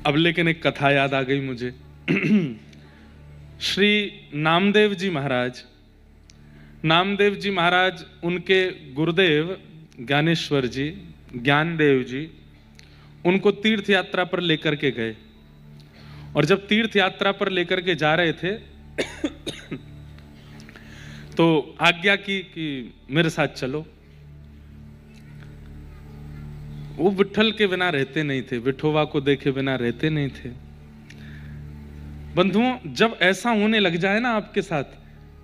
अब लेकिन एक कथा याद आ गई मुझे। श्री नामदेव जी महाराज, नामदेव जी महाराज, उनके गुरुदेव ज्ञानेश्वर जी, ज्ञानदेव जी, उनको तीर्थ यात्रा पर लेकर के गए। और जब तीर्थ यात्रा पर लेकर के जा रहे थे तो आज्ञा की कि मेरे साथ चलो। वो विठ्ठल के बिना रहते नहीं थे, विठोबा को देखे बिना रहते नहीं थे। बंधुओं, जब ऐसा होने लग जाए ना आपके साथ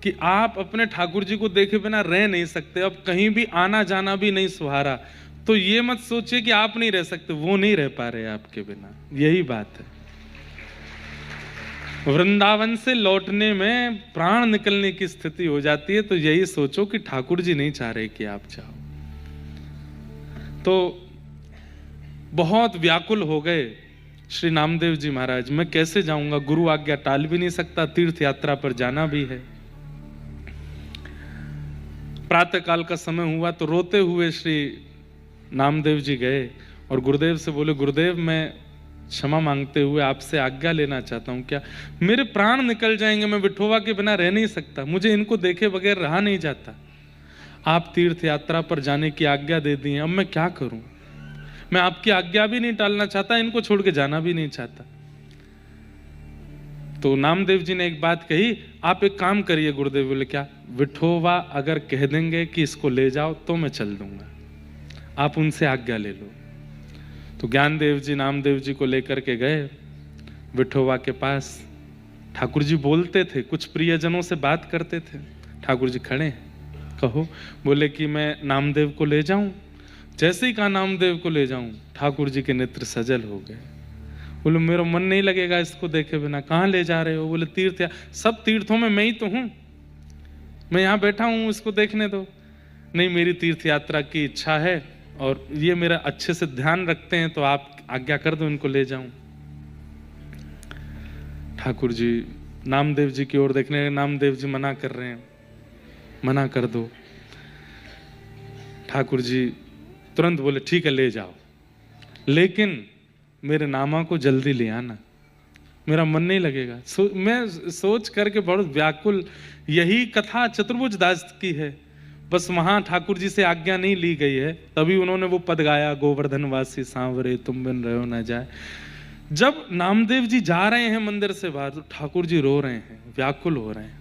कि आप अपने ठाकुर जी को देखे बिना रह नहीं सकते, अब कहीं भी आना जाना भी नहीं सुहारा, तो ये मत सोचिए कि आप नहीं रह सकते, वो नहीं रह पा रहे आपके बिना। यही बात है। वृंदावन से लौटने में प्राण निकलने की स्थिति हो जाती है, तो यही सोचो कि ठाकुर जी नहीं चाह रहे कि आप जाओ। तो बहुत व्याकुल हो गए श्री नामदेव जी महाराज, मैं कैसे जाऊंगा, गुरु आज्ञा टाल भी नहीं सकता, तीर्थ यात्रा पर जाना भी है। प्रातः काल का समय हुआ तो रोते हुए श्री नामदेव जी गए और गुरुदेव से बोले, गुरुदेव मैं क्षमा मांगते हुए आपसे आज्ञा लेना चाहता हूं, क्या मेरे प्राण निकल जाएंगे, मैं विठोबा के बिना रह नहीं सकता, मुझे इनको देखे बगैर रहा नहीं जाता। आप तीर्थ यात्रा पर जाने की आज्ञा दे दी है, अब मैं क्या करूं, मैं आपकी आज्ञा भी नहीं टालना चाहता, इनको छोड़ के जाना भी नहीं चाहता। तो नामदेव जी ने एक बात कही, आप एक काम करिए। गुरुदेव बोले, क्या? विठोबा अगर कह देंगे कि इसको ले जाओ तो मैं चल दूंगा, आप उनसे आज्ञा ले लो। तो ज्ञानदेव जी नामदेव जी को लेकर के गए विठोबा के पास। ठाकुर जी बोलते थे, कुछ प्रियजनों से बात करते थे। ठाकुर जी खड़े हैं, कहो। बोले कि मैं नामदेव को ले जाऊं। जैसे ही कहा नामदेव को ले जाऊं, ठाकुर जी के नेत्र सजल हो गए। बोले, मेरा मन नहीं लगेगा इसको देखे बिना। कहाँ ले जा रहे हो? बोले, तीर्थ। सब तीर्थों में मैं ही तो हूं, मैं यहाँ बैठा हूं, इसको देखने दो। नहीं, मेरी तीर्थ यात्रा की इच्छा है और ये मेरा अच्छे से ध्यान रखते हैं, तो आप आज्ञा कर दो, इनको ले जाऊं। ठाकुर जी नामदेव जी की ओर देखने लगे। नामदेव जी मना कर रहे हैं, मना कर दो। ठाकुर जी तुरंत बोले, ठीक है ले जाओ, लेकिन मेरे नामा को जल्दी ले आना, मेरा मन नहीं लगेगा। मैं सोच करके बहुत व्याकुल, यही कथा चतुर्भुज दास की है, बस वहां ठाकुर जी से आज्ञा नहीं ली गई है, तभी उन्होंने वो पद गाया, गोवर्धन वासी सांवरे तुम बिन रहो न जाए। जब नामदेव जी जा रहे हैं मंदिर से बाहर, तो ठाकुर जी रो रहे हैं, व्याकुल हो रहे हैं,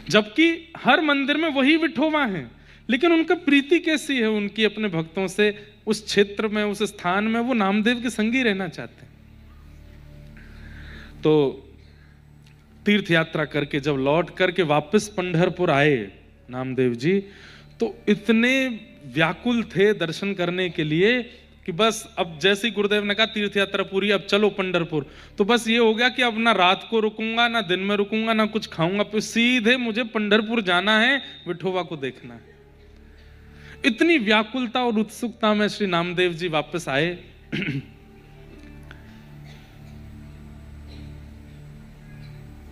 जबकि हर मंदिर में वही विठोबा हैं, लेकिन उनका प्रीति कैसी है उनकी अपने भक्तों से, उस क्षेत्र में, उस स्थान में वो नामदेव के संगी रहना चाहते हैं। तो तीर्थ यात्रा करके जब लौट करके वापस पंढरपुर आए नामदेव जी, तो इतने व्याकुल थे दर्शन करने के लिए कि बस अब जैसे ही गुरुदेव ने कहा तीर्थ यात्रा पूरी, अब चलो पंढरपुर, तो बस ये हो गया कि अब ना रात को रुकूंगा, ना दिन में रुकूंगा, ना कुछ खाऊंगा, फिर सीधे मुझे पंढरपुर जाना है, विठोबा को देखना है। इतनी व्याकुलता और उत्सुकता में श्री नामदेव जी वापस आए।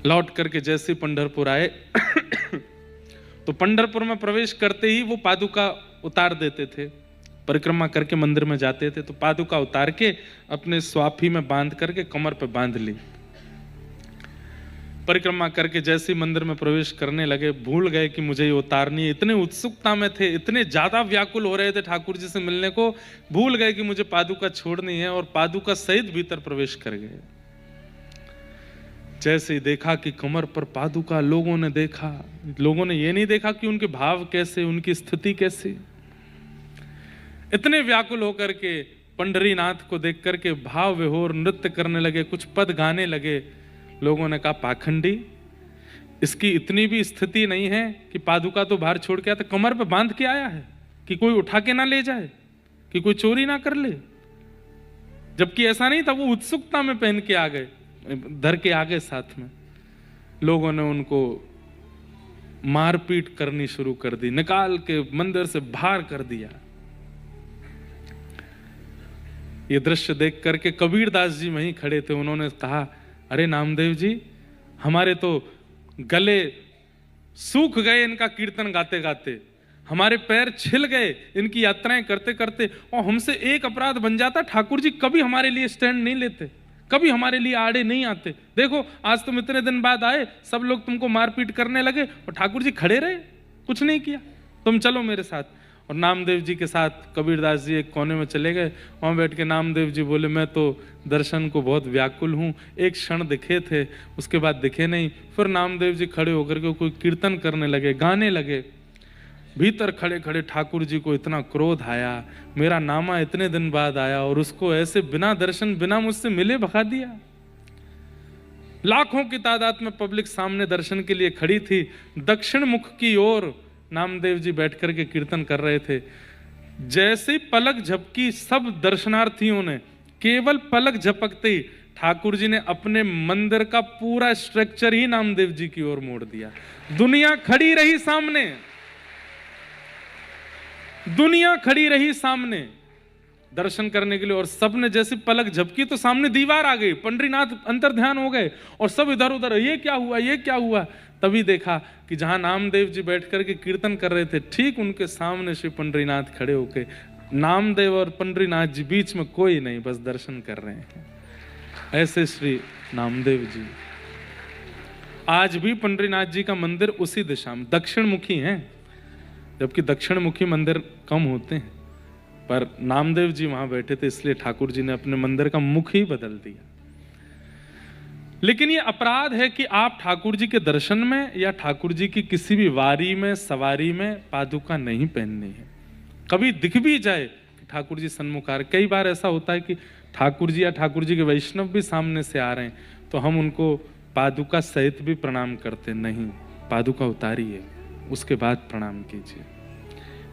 लौट करके जैसे पंढरपुर आए तो पंढरपुर में प्रवेश करते ही वो पादुका उतार देते थे, परिक्रमा करके मंदिर में जाते थे, तो पादुका उतार के अपने स्वाफी में बांध करके कमर पे बांध ली। परिक्रमा करके जैसे ही मंदिर में प्रवेश करने लगे, भूल गए कि मुझे ये उतारनी है। इतने उत्सुकता में थे, इतने ज्यादा व्याकुल हो रहे थे ठाकुर जी से मिलने को, भूल गए कि मुझे पादुका छोड़नी है, और पादुका सहित भीतर प्रवेश कर गए। जैसे ही देखा कि कमर पर पादुका, लोगों ने देखा, लोगों ने ये नहीं देखा कि उनके भाव कैसे, उनकी स्थिति कैसी। इतने व्याकुल होकर के पंढरीनाथ को देख करके भाव विभोर नृत्य करने लगे, कुछ पद गाने लगे। लोगों ने कहा, पाखंडी, इसकी इतनी भी स्थिति नहीं है कि पादुका तो बाहर छोड़ के आया, तो कमर पे बांध के आया है कि कोई उठा के ना ले जाए, कि कोई चोरी ना कर ले। जबकि ऐसा नहीं था, वो उत्सुकता में पहन के आ गए, धर के आ गए साथ में। लोगों ने उनको मारपीट करनी शुरू कर दी, निकाल के मंदिर से बाहर कर दिया। ये दृश्य देख करके कबीरदास जी वहीं खड़े थे, उन्होंने कहा, अरे नामदेव जी, हमारे तो गले सूख गए इनका कीर्तन गाते गाते, हमारे पैर छिल गए इनकी यात्राएं करते करते, और हमसे एक अपराध बन जाता, ठाकुर जी कभी हमारे लिए स्टैंड नहीं लेते, कभी हमारे लिए आड़े नहीं आते। देखो आज तुम इतने दिन बाद आए, सब लोग तुमको मारपीट करने लगे और ठाकुर जी खड़े रहे, कुछ नहीं किया, तुम चलो मेरे साथ। और नामदेव जी के साथ कबीरदास जी एक कोने में चले गए, वहाँ बैठ के नामदेव जी बोले मैं तो दर्शन को बहुत व्याकुल हूँ, एक क्षण दिखे थे उसके बाद दिखे नहीं। फिर नामदेव जी खड़े होकर के कोई कीर्तन करने लगे, गाने लगे। भीतर खड़े खड़े ठाकुर जी को इतना क्रोध आया, मेरा नामा इतने दिन बाद आया और उसको ऐसे बिना दर्शन बिना मुझसे मिले भगा दिया। लाखों की तादाद में पब्लिक सामने दर्शन के लिए खड़ी थी। दक्षिण मुख की ओर नामदेव जी बैठ करके कीर्तन कर रहे थे। जैसे पलक झपकी सब दर्शनार्थियों ने, केवल पलक झपकते ही ठाकुर जी ने अपने मंदिर का पूरा स्ट्रक्चर ही नामदेव जी की ओर मोड़ दिया। दुनिया खड़ी रही सामने, दुनिया खड़ी रही सामने दर्शन करने के लिए, और सबने जैसी पलक झपकी तो सामने दीवार आ गई, पंडरीनाथ अंतर्ध्यान हो गए और सब इधर उधर, ये क्या हुआ, ये क्या हुआ। तभी देखा कि जहां नामदेव जी बैठ करके कीर्तन कर रहे थे, ठीक उनके सामने श्री पंडरीनाथ खड़े होके, नामदेव और पंडरीनाथ जी बीच में कोई नहीं, बस दर्शन कर रहे हैं। ऐसे श्री नामदेव जी। आज भी पंडरीनाथ जी का मंदिर उसी दिशा में दक्षिण मुखी है, जबकि दक्षिण मुखी मंदिर कम होते हैं, पर नामदेव जी वहां बैठे थे इसलिए ठाकुर जी ने अपने मंदिर का मुख ही बदल दिया। लेकिन ये अपराध है कि आप ठाकुर जी के दर्शन में या ठाकुर जी की किसी भी वारी में सवारी में पादुका नहीं पहननी है। कभी दिख भी जाए कि ठाकुर जी सन्मुख आ रहे, कई बार ऐसा होता है कि ठाकुर जी या ठाकुर जी के वैष्णव भी सामने से आ रहे हैं तो हम उनको पादुका सहित भी प्रणाम करते नहीं, पादुका उतारिए उसके बाद प्रणाम कीजिए।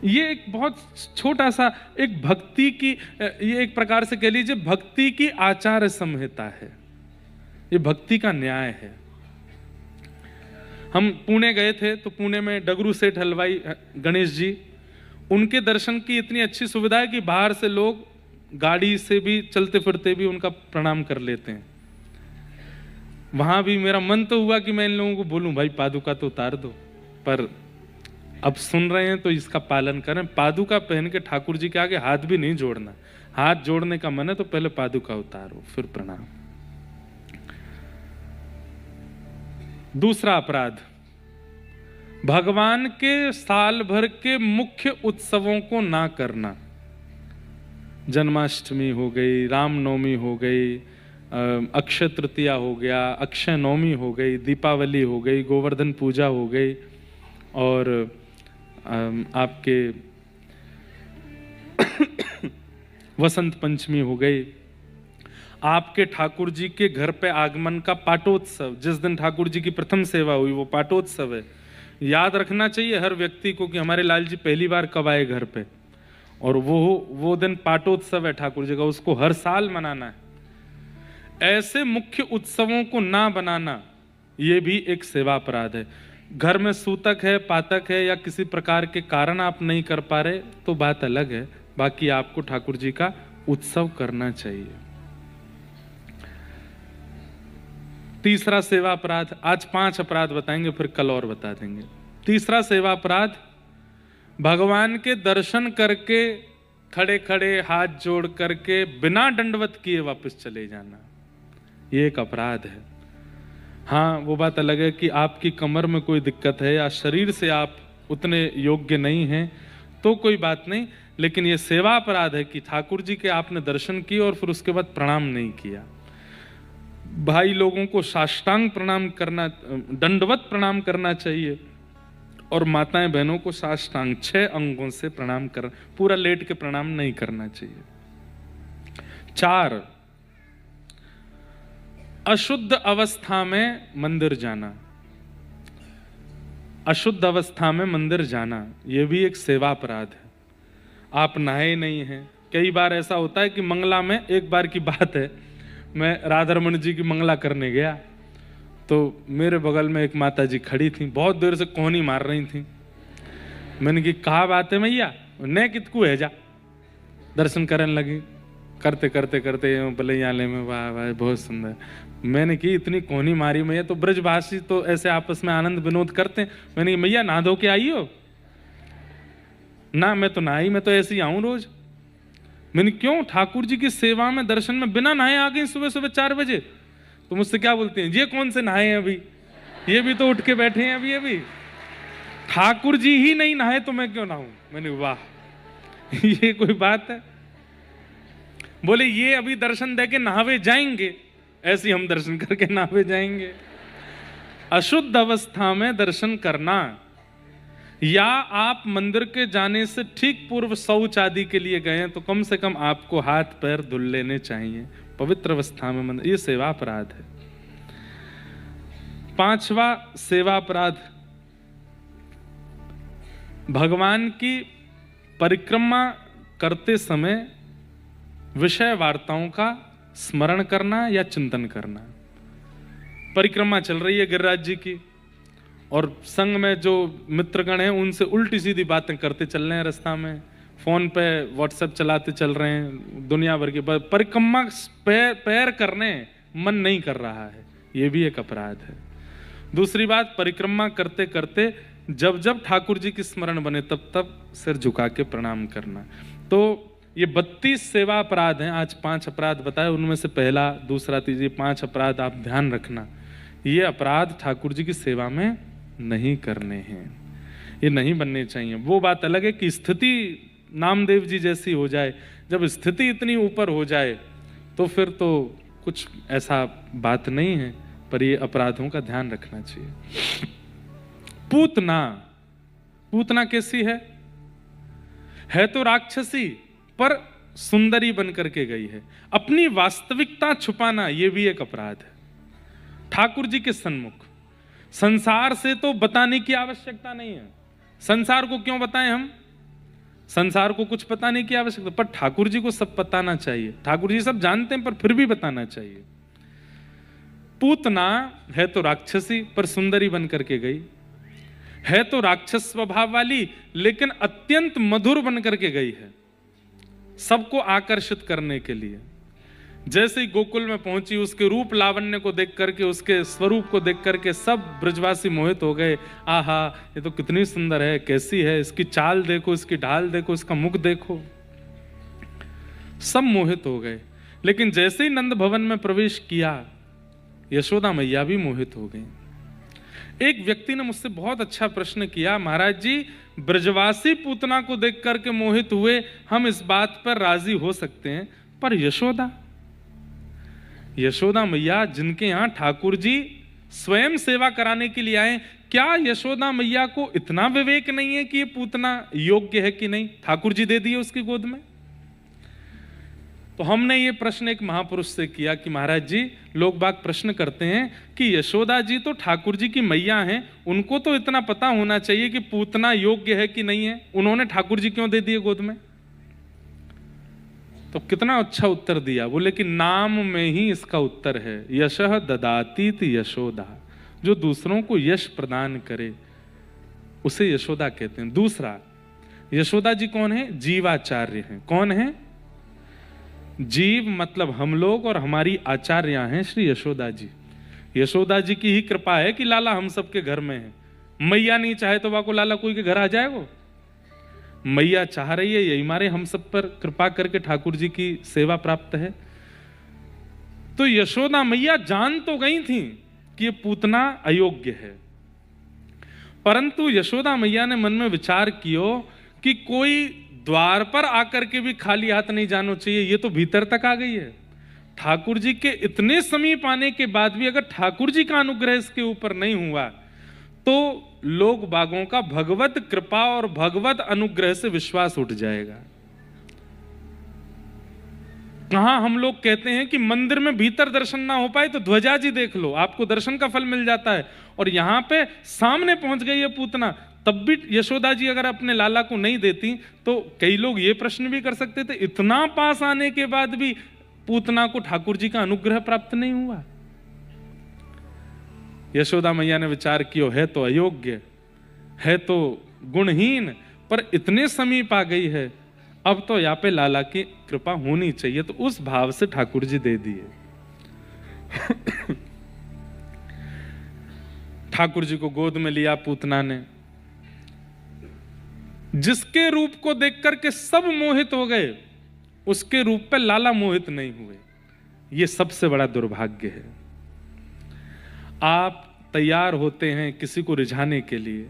ये एक बहुत छोटा सा एक भक्ति की, ये एक प्रकार से कह लीजिए भक्ति की आचार संहिता है, ये भक्ति का न्याय है। हम पुणे गए थे तो पुणे में डगरू सेठ हलवाई गणेश जी, उनके दर्शन की इतनी अच्छी सुविधा है कि बाहर से लोग गाड़ी से भी चलते फिरते भी उनका प्रणाम कर लेते हैं। वहां भी मेरा मन तो हुआ कि मैं इन लोगों को बोलूं भाई पादुका तो उतार दो, पर अब सुन रहे हैं तो इसका पालन करें। पादुका पहन के ठाकुर जी के आगे हाथ भी नहीं जोड़ना, हाथ जोड़ने का मन है तो पहले पादुका उतारो फिर प्रणाम। दूसरा अपराध, भगवान के साल भर के मुख्य उत्सवों को ना करना। जन्माष्टमी हो गई, रामनवमी हो गई, अक्षय तृतीया हो गया, अक्षय नवमी हो गई, दीपावली हो गई, गोवर्धन पूजा हो गई, और आपके वसंत पंचमी हो गई। आपके ठाकुर जी के घर पे आगमन का पाटोत्सव, जिस दिन ठाकुर जी की प्रथम सेवा हुई वो पाटोत्सव है। याद रखना चाहिए हर व्यक्ति को कि हमारे लाल जी पहली बार कब आए घर पे, और वो दिन पाटोत्सव है ठाकुर जी का, उसको हर साल मनाना है। ऐसे मुख्य उत्सवों को ना बनाना ये भी एक सेवा अपराध है। घर में सूतक है, पातक है, या किसी प्रकार के कारण आप नहीं कर पा रहे तो बात अलग है, बाकी आपको ठाकुर जी का उत्सव करना चाहिए। तीसरा सेवा अपराध, आज 5 अपराध बताएंगे फिर कल और बता देंगे। तीसरा सेवा अपराध, भगवान के दर्शन करके खड़े खड़े हाथ जोड़ करके बिना दंडवत किए वापस चले जाना, ये एक अपराध है। हाँ, वो बात अलग है कि आपकी कमर में कोई दिक्कत है या शरीर से आप उतने योग्य नहीं हैं तो कोई बात नहीं, लेकिन ये सेवा अपराध है कि ठाकुर जी के आपने दर्शन किए और फिर उसके बाद प्रणाम नहीं किया। भाई लोगों को साष्टांग प्रणाम करना, दंडवत प्रणाम करना चाहिए, और माताएं बहनों को साष्टांग 6 अंगों से प्रणाम कर, पूरा लेट के प्रणाम नहीं करना चाहिए। 4, अशुद्ध अवस्था में मंदिर जाना। अशुद्ध अवस्था में मंदिर जाना यह भी एक सेवा अपराध है। आप नहाए नहीं हैं। कई बार ऐसा होता है कि मंगला में, एक बार की बात है, मैं राधारमण जी की मंगला करने गया तो मेरे बगल में एक माता जी खड़ी थी, बहुत देर से कोहनी मार रही थी। मैंने की कहा बात है मैया, ने कितकू है जा, दर्शन करने लगी। करते करते करते बलैयाले में, वाह वाह बहुत सुंदर। मैंने की इतनी कोहनी मारी मैया, तो ब्रजवासी तो ऐसे आपस में आनंद विनोद करते हैं। मैंने कहा मैया नहा धो के आई हो? ना मैं तो नहाई, मैं तो ऐसे ही आऊं रोज। मैंने क्यों? ठाकुर जी की सेवा में दर्शन में बिना नहाए आ गई सुबह सुबह 4 बजे। तो मुझसे क्या बोलते हैं, ये कौन से नहाए हैं अभी, ये भी तो उठ के बैठे हैं अभी। ठाकुर जी ही नहीं नहाए तो मैं क्यों नहाऊं? मैंने वाह ये कोई बात है? बोले ये अभी दर्शन दे के नहावे जाएंगे, ऐसे ही हम दर्शन करके नहावे जाएंगे। अशुद्ध अवस्था में दर्शन करना, या आप मंदिर के जाने से ठीक पूर्व शौच आदि के लिए गए हैं तो कम से कम आपको हाथ पैर धुल लेने चाहिए पवित्र अवस्था में मंदिर। ये सेवा अपराध है। 5वां सेवा अपराध, भगवान की परिक्रमा करते समय विषय वार्ताओं का स्मरण करना या चिंतन करना। परिक्रमा चल रही है गिरिराज जी की, और संग में जो मित्रगण हैं उनसे उल्टी सीधी बातें करते चल रहे हैं रास्ता में, फोन पे व्हाट्सएप चलाते चल रहे हैं, दुनिया भर की परिक्रमा पैर करने मन नहीं कर रहा है, ये भी एक अपराध है। दूसरी बात, परिक्रमा करते करते जब जब ठाकुर जी की स्मरण बने तब तब सिर झुका के प्रणाम करना। तो ये 32 सेवा अपराध हैं। आज 5 अपराध बताए, उनमें से पहला, दूसरा, तीसरा 5 अपराध आप ध्यान रखना। ये अपराध ठाकुर जी की सेवा में नहीं करने हैं, ये नहीं बनने चाहिए। वो बात अलग है कि स्थिति नामदेव जी जैसी हो जाए, जब स्थिति इतनी ऊपर हो जाए तो फिर तो कुछ ऐसा बात नहीं है, पर ये अपराधों का ध्यान रखना चाहिए। पूतना, पूतना कैसी है तो राक्षसी पर सुंदरी बन करके गई है। अपनी वास्तविकता छुपाना ये भी एक अपराध है। ठाकुर जी के सन्मुख संसार से तो बताने की आवश्यकता नहीं है। संसार को क्यों बताएं हम? संसार को कुछ बताने की आवश्यकता, पर ठाकुर जी को सब बताना चाहिए। ठाकुर जी सब जानते हैं पर फिर भी बताना चाहिए। पूतना है तो राक्षसी पर सुंदरी बन करके गई, है तो राक्षस स्वभाव वाली लेकिन अत्यंत मधुर बन करके गई है, सबको आकर्षित करने के लिए। जैसे ही गोकुल में पहुंची, उसके रूप लावण्य को देख करके, उसके स्वरूप को देख करके सब ब्रजवासी मोहित हो गए। आहा, ये तो कितनी सुंदर है, कैसी है, इसकी चाल देखो, इसकी ढाल देखो, इसका मुख देखो, सब मोहित हो गए। लेकिन जैसे ही नंद भवन में प्रवेश किया, यशोदा मैया भी मोहित हो गई। एक व्यक्ति ने मुझसे बहुत अच्छा प्रश्न किया, महाराज जी ब्रजवासी पूतना को देख करके मोहित हुए, हम इस बात पर राजी हो सकते हैं, पर यशोदा मैया जिनके यहां ठाकुर जी स्वयं सेवा कराने के लिए आए, क्या यशोदा मैया को इतना विवेक नहीं है कि ये पूतना योग्य है कि नहीं? ठाकुर जी दे दिए उसकी गोद में। तो हमने ये प्रश्न एक महापुरुष से किया कि महाराज जी, लोग बाग प्रश्न करते हैं कि यशोदा जी तो ठाकुर जी की मैया हैं, उनको तो इतना पता होना चाहिए कि पूतना योग्य है कि नहीं है, उन्होंने ठाकुर जी क्यों दे दिए गोद में? तो कितना अच्छा उत्तर दिया। बोले कि नाम में ही इसका उत्तर है, यशः ददातीत यशोदा, जो दूसरों को यश प्रदान करे उसे यशोदा कहते हैं। दूसरा, यशोदा जी कौन है? जीवाचार्य हैं। कौन है? जीव मतलब हम लोग, और हमारी आचार्य हैं श्री यशोदा जी। यशोदा जी की ही कृपा है कि लाला हम सबके घर में है। मैया नहीं चाहे तो वाको लाला कोई के घर आ जाएगा? मैया चाह रही है, यही मारे हम सब पर कृपा करके ठाकुर जी की सेवा प्राप्त है। तो यशोदा मैया जान तो गई थी कि ये पूतना अयोग्य है, परंतु यशोदा मैया ने मन में विचार कियो कि कोई द्वार पर आकर के भी खाली हाथ नहीं जाना चाहिए। ये तो भीतर तक आ गई है। ठाकुर जी के इतने समीप आने के बाद भी अगर ठाकुर जी का अनुग्रह इसके ऊपर नहीं हुआ तो लोग बागों का भगवत कृपा और भगवत अनुग्रह से विश्वास उठ जाएगा। कहां हम लोग कहते हैं कि मंदिर में भीतर दर्शन ना हो पाए तो ध्वजा जी देख लो, आपको दर्शन का फल मिल जाता है। और यहां पे सामने पहुंच गई है पूतना, तब भी यशोदा जी अगर अपने लाला को नहीं देती तो कई लोग ये प्रश्न भी कर सकते थे, इतना पास आने के बाद भी पूतना को ठाकुर जी का अनुग्रह प्राप्त नहीं हुआ। यशोदा मैया ने विचार किया, है तो अयोग्य, है तो गुणहीन, पर इतने समीप आ गई है, अब तो यहाँ पे लाला की कृपा होनी चाहिए। तो उस भाव से ठाकुर जी दे दिए। ठाकुर जी को गोद में लिया पूतना ने, जिसके रूप को देख करके सब मोहित हो गए, उसके रूप पे लाला मोहित नहीं हुए। ये सबसे बड़ा दुर्भाग्य है। आप तैयार होते हैं किसी को रिझाने के लिए,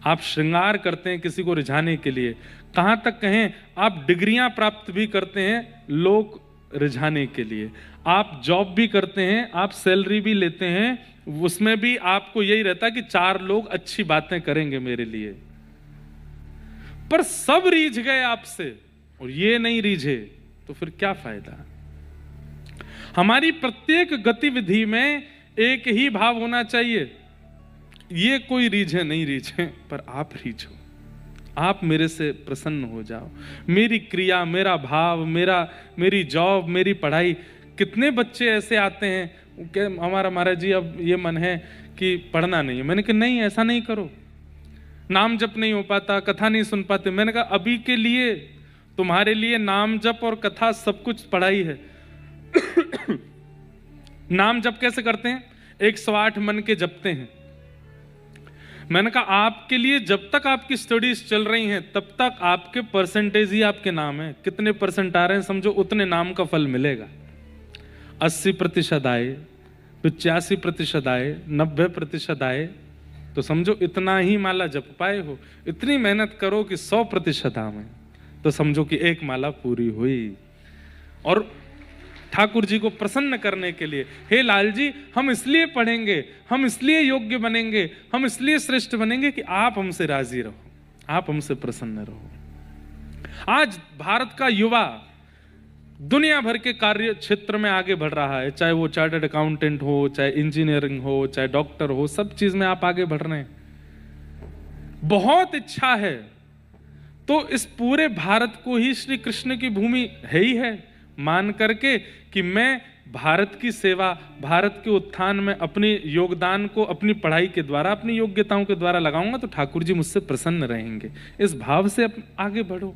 आप श्रृंगार करते हैं किसी को रिझाने के लिए, कहां तक कहें आप डिग्रियां प्राप्त भी करते हैं लोग रिझाने के लिए, आप जॉब भी करते हैं, आप सैलरी भी लेते हैं, उसमें भी आपको यही रहता है कि 4 लोग अच्छी बातें करेंगे मेरे लिए, पर सब रीझ गए आपसे और ये नहीं रीझे तो फिर क्या फायदा। हमारी प्रत्येक गतिविधि में एक ही भाव होना चाहिए, ये कोई रीझे नहीं रीझे पर आप रीझो, आप मेरे से प्रसन्न हो जाओ, मेरी क्रिया, मेरा भाव, मेरी जॉब, मेरी पढ़ाई। कितने बच्चे ऐसे आते हैं कि हमारा महाराज जी अब ये मन है कि पढ़ना नहीं है। मैंने कहा नहीं, ऐसा नहीं करो, नाम जप नहीं हो पाता, कथा नहीं सुन पाते। मैंने कहा अभी के लिए तुम्हारे लिए नाम जप और कथा सब कुछ पढ़ाई है। नाम जप कैसे करते हैं? 108 मन के जपते हैं। मैंने कहा आपके लिए जब तक आपकी स्टडीज चल रही हैं तब तक आपके परसेंटेज ही आपके नाम है, कितने परसेंट आ रहे हैं समझो, उतने नाम का फल मिलेगा। 80% आए, 85% आए, 90% आए तो समझो इतना ही माला जप पाए हो। इतनी मेहनत करो कि 100% आवे तो समझो कि एक माला पूरी हुई। और ठाकुर जी को प्रसन्न करने के लिए, हे लाल जी हम इसलिए पढ़ेंगे, हम इसलिए योग्य बनेंगे, हम इसलिए श्रेष्ठ बनेंगे कि आप हमसे राजी रहो, आप हमसे प्रसन्न रहो। आज भारत का युवा दुनिया भर के कार्य क्षेत्र में आगे बढ़ रहा है, चाहे वो चार्टर्ड अकाउंटेंट हो, चाहे इंजीनियरिंग हो, चाहे डॉक्टर हो, सब चीज में आप आगे बढ़ रहे हैं। बहुत इच्छा है तो इस पूरे भारत को ही श्री कृष्ण की भूमि है ही है मान करके कि मैं भारत की सेवा, भारत के उत्थान में अपने योगदान को अपनी पढ़ाई के द्वारा, अपनी योग्यताओं के द्वारा लगाऊंगा तो ठाकुर जी मुझसे प्रसन्न रहेंगे। इस भाव से आगे बढ़ो।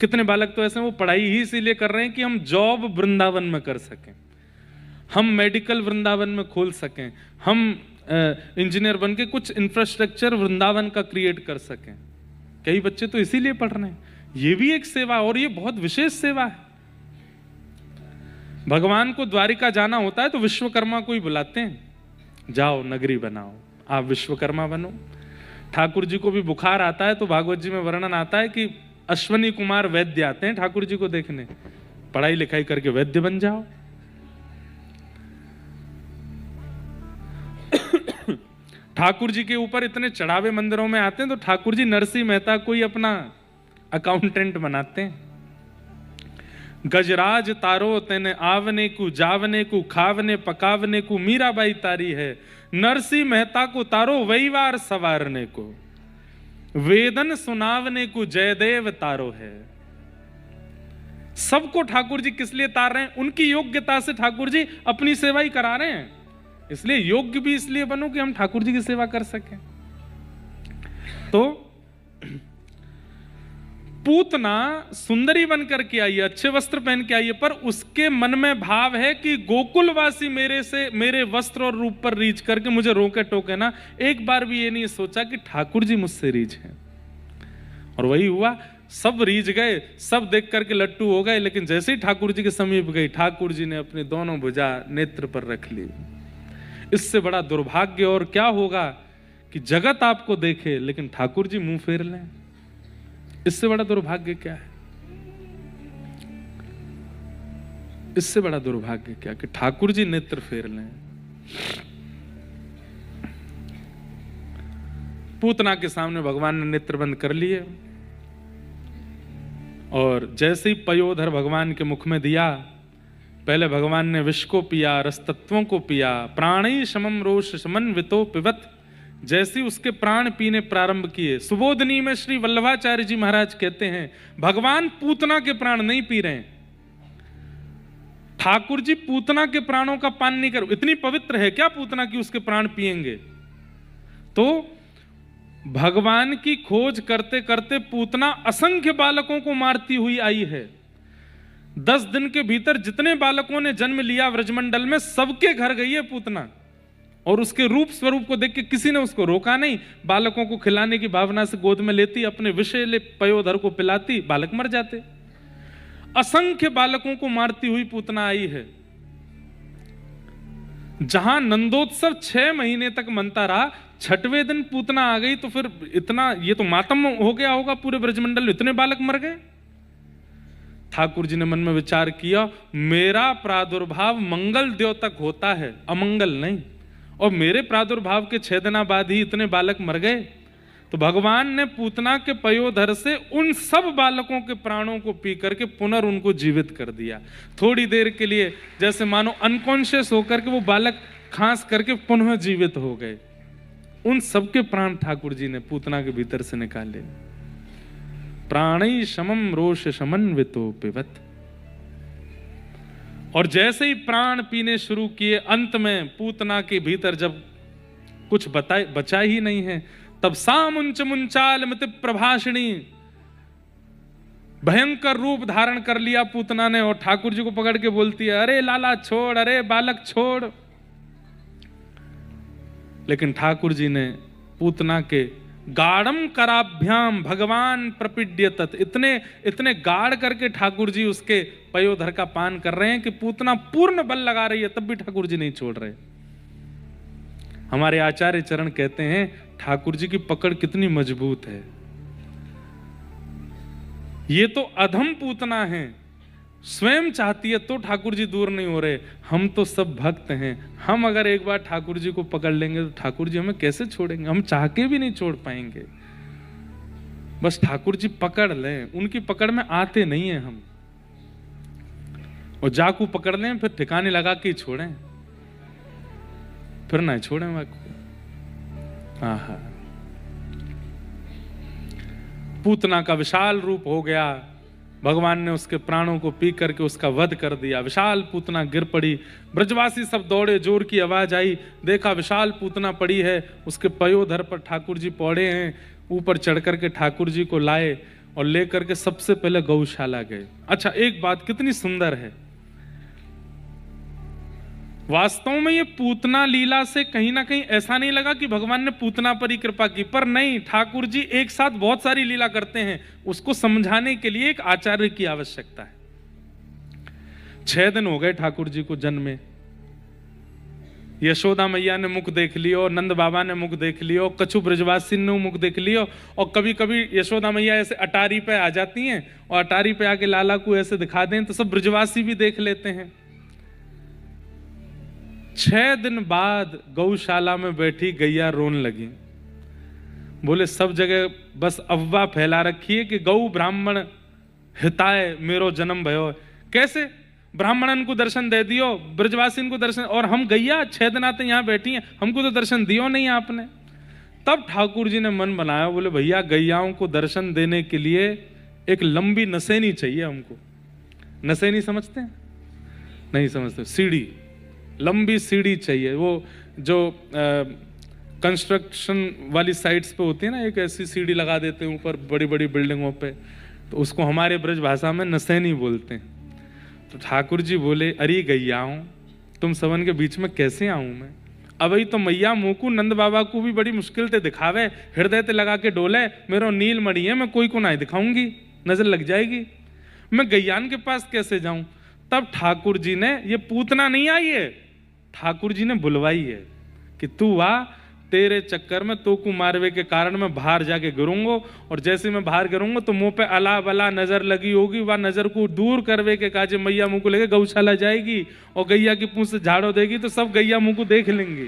कितने बालक तो ऐसे वो पढ़ाई ही इसीलिए कर रहे हैं कि हम जॉब वृंदावन में कर सकें, हम मेडिकल वृंदावन में खोल सकें, हम इंजीनियर बन के कुछ इंफ्रास्ट्रक्चर वृंदावन का क्रिएट कर सकें। कई बच्चे तो इसीलिए पढ़ रहे हैं। ये भी एक सेवा, और ये बहुत विशेष सेवा है। भगवान को द्वारिका जाना होता है तो विश्वकर्मा को ही बुलाते हैं, जाओ नगरी बनाओ, आप विश्वकर्मा बनो। ठाकुर जी को भी बुखार आता है तो भागवत जी में वर्णन आता है कि अश्वनी कुमार वैद्य आते हैं ठाकुर जी को देखने, पढ़ाई लिखाई करके वैद्य बन जाओ। ठाकुर जी के ऊपर इतने चढ़ावे मंदिरों में आते हैं तो ठाकुर जी नरसिंह मेहता को ही अपना अकाउंटेंट बनाते हैं। गजराज तारो तेने आवने को, जावने को, खावने पकावने को, मीराबाई तारी है। नरसिंह मेहता को तारो वहीवार सवारने को, वेदन सुनावने को जयदेव तारो है। सबको ठाकुर जी किस लिए तार रहे हैं? उनकी योग्यता से ठाकुर जी अपनी सेवा ही करा रहे हैं। इसलिए योग्य भी इसलिए बनो कि हम ठाकुर जी की सेवा कर सकें। तो पूतना सुंदरी बनकर के आई है, अच्छे वस्त्र पहन के आई है, पर उसके मन में भाव है कि गोकुलवासी मेरे वस्त्र और रूप पर रीझ करके मुझे रोके टोके ना। एक बार भी ये नहीं सोचा कि ठाकुर जी मुझसे रीझ हैं। और वही हुआ, सब रीझ गए, सब देख करके लट्टू हो गए। लेकिन जैसे ही ठाकुर जी के समीप गई, ठाकुर जी ने अपने दोनों भुजा नेत्र पर रख ली। इससे बड़ा दुर्भाग्य और क्या होगा कि जगत आपको देखे लेकिन ठाकुर जी मुंह फेर लें। इससे बड़ा दुर्भाग्य क्या है? इससे बड़ा दुर्भाग्य क्या कि ठाकुर जी नेत्र फेर लें। पूतना के सामने भगवान ने नेत्र बंद कर लिए और जैसे ही पयोधर भगवान के मुख में दिया, पहले भगवान ने विष को पिया, रसतत्वों को पिया। प्राणी समम रोष समन्वितो पिबत, जैसे उसके प्राण पीने प्रारंभ किए। सुबोधनी में श्री वल्लभाचार्य जी महाराज कहते हैं भगवान पूतना के प्राण नहीं पी रहे हैं, ठाकुर जी पूतना के प्राणों का पान नहीं कर। इतनी पवित्र है क्या पूतना की उसके प्राण पिएंगे? तो भगवान की खोज करते करते पूतना असंख्य बालकों को मारती हुई आई है। 10 दिन के भीतर जितने बालकों ने जन्म लिया व्रजमंडल में, सबके घर गई है पूतना। और उसके रूप स्वरूप को देख के किसी ने उसको रोका नहीं। बालकों को खिलाने की भावना से गोद में लेती, अपने विषैले पयोधर को पिलाती, बालक मर जाते। असंख्य बालकों को मारती हुई पूतना आई है। जहां नंदोत्सव 6 महीने तक मनता रहा, 6वें दिन पूतना आ गई तो फिर इतना, ये तो मातम हो गया होगा पूरे ब्रजमंडल में, इतने बालक मर गए। ठाकुर जी ने मन में विचार किया, मेरा प्रादुर्भाव मंगल देव तक होता है, अमंगल नहीं, और मेरे प्रादुर्भाव के 6 दिन बाद ही इतने बालक मर गए। तो भगवान ने पूतना के पयोधर से उन सब बालकों के प्राणों को पी करके पुनः उनको जीवित कर दिया। थोड़ी देर के लिए जैसे मानो अनकॉन्शियस होकर के वो बालक खांस करके पुनः जीवित हो गए। उन सबके प्राण ठाकुर जी ने पूतना के भीतर से निकाले। प्राणै समम रोष समन्वितो पिबत। और जैसे ही प्राण पीने शुरू किए, अंत में पूतना के भीतर जब कुछ बचा ही नहीं है, तब सामुंच मुंचाल मति प्रभाषिणी, भयंकर रूप धारण कर लिया पूतना ने, और ठाकुर जी को पकड़ के बोलती है, अरे लाला छोड़, अरे बालक छोड़। लेकिन ठाकुर जी ने पूतना के गाढ़म कराभ्याम भगवान प्रपीड्यतत, इतने गाढ़ करके ठाकुर जी उसके पयोधर का पान कर रहे हैं कि पूतना पूर्ण बल लगा रही है, तब भी ठाकुर जी नहीं छोड़ रहे। हमारे आचार्य चरण कहते हैं, ठाकुर जी की पकड़ कितनी मजबूत है। ये तो अधम पूतना है, स्वयं चाहती है तो ठाकुर जी दूर नहीं हो रहे। हम तो सब भक्त हैं, हम अगर एक बार ठाकुर जी को पकड़ लेंगे तो ठाकुर जी हमें कैसे छोड़ेंगे, हम चाह के भी नहीं छोड़ पाएंगे। बस ठाकुर जी पकड़ लें, उनकी पकड़ में आते नहीं है हम, और जाकू पकड़ लें फिर ठिकाने लगा के छोड़ें, फिर ना छोड़ें वाकू। आहा, पूतना का विशाल रूप हो गया, भगवान ने उसके प्राणों को पी करके उसका वध कर दिया। विशाल पूतना गिर पड़ी, ब्रजवासी सब दौड़े, जोर की आवाज आई, देखा विशाल पूतना पड़ी है, उसके पयोधर पर ठाकुर जी पौड़े हैं। ऊपर चढ़ करके ठाकुर जी को लाए और लेकर के सबसे पहले गौशाला गए। अच्छा, एक बात कितनी सुंदर है, वास्तव में ये पूतना लीला से कहीं ना कहीं ऐसा नहीं लगा कि भगवान ने पूतना पर ही कृपा की, पर नहीं, ठाकुर जी एक साथ बहुत सारी लीला करते हैं, उसको समझाने के लिए एक आचार्य की आवश्यकता है। 6 दिन हो गए ठाकुर जी को जन्मे, यशोदा मैया ने मुख देख लियो, नंद बाबा ने मुख देख लियो, कछु ब्रजवासी ने मुख देख लियो, और कभी कभी यशोदा मैया ऐसे अटारी पे आ जाती हैं और अटारी पे आके लाला को ऐसे दिखा दें तो सब ब्रजवासी भी देख लेते हैं। 6 दिन बाद गौशाला में बैठी गैया रोन लगी। बोले सब जगह बस अफवाह फैला रखी है कि गौ ब्राह्मण हिताय मेरो जन्म भयो। कैसे? ब्राह्मणन को दर्शन दे दियो, ब्रजवासी को दर्शन, और हम गैया 6 दिन आते यहाँ बैठी हैं, हमको तो दर्शन दियो नहीं आपने। तब ठाकुर जी ने मन बनाया, बोले भैया गैयाओं को दर्शन देने के लिए एक लंबी नसेनी चाहिए हमको। नसेनी समझते हैं? नहीं समझते। सीढ़ी, लंबी सीढ़ी चाहिए, वो जो कंस्ट्रक्शन वाली साइट्स पे होती है ना, एक ऐसी सीढ़ी लगा देते हैं ऊपर बड़ी बड़ी बिल्डिंगों पे, तो उसको हमारे ब्रज भाषा में नसैनी बोलते हैं। तो ठाकुर जी बोले, अरे गैयाओं, तुम सबन के बीच में कैसे आऊं मैं? अबई तो मैया मोकू नंद बाबा को भी बड़ी मुश्किल से दिखावे, हृदय ते लगा के डोले, मेरो नील मणि है, मैं कोई को नहीं दिखाऊंगी, नजर लग जाएगी, मैं गैयान के पास कैसे जाऊं? तब ठाकुर जी ने, ये पूतना नहीं आई है, ठाकुर जी ने बुलवाई है कि तू आ, तेरे चक्कर में तो को मारवे के कारण मैं बाहर जाके गिरूंगा, और जैसे मैं बाहर गिरूंगा तो मुंह पे अला बला नजर लगी होगी, वह नजर को दूर करवे के काजे मैया मुंह को लेके गौशाला जाएगी और गैया की पूंछ से झाड़ो देगी तो सब गैया मुंह को देख लेंगे।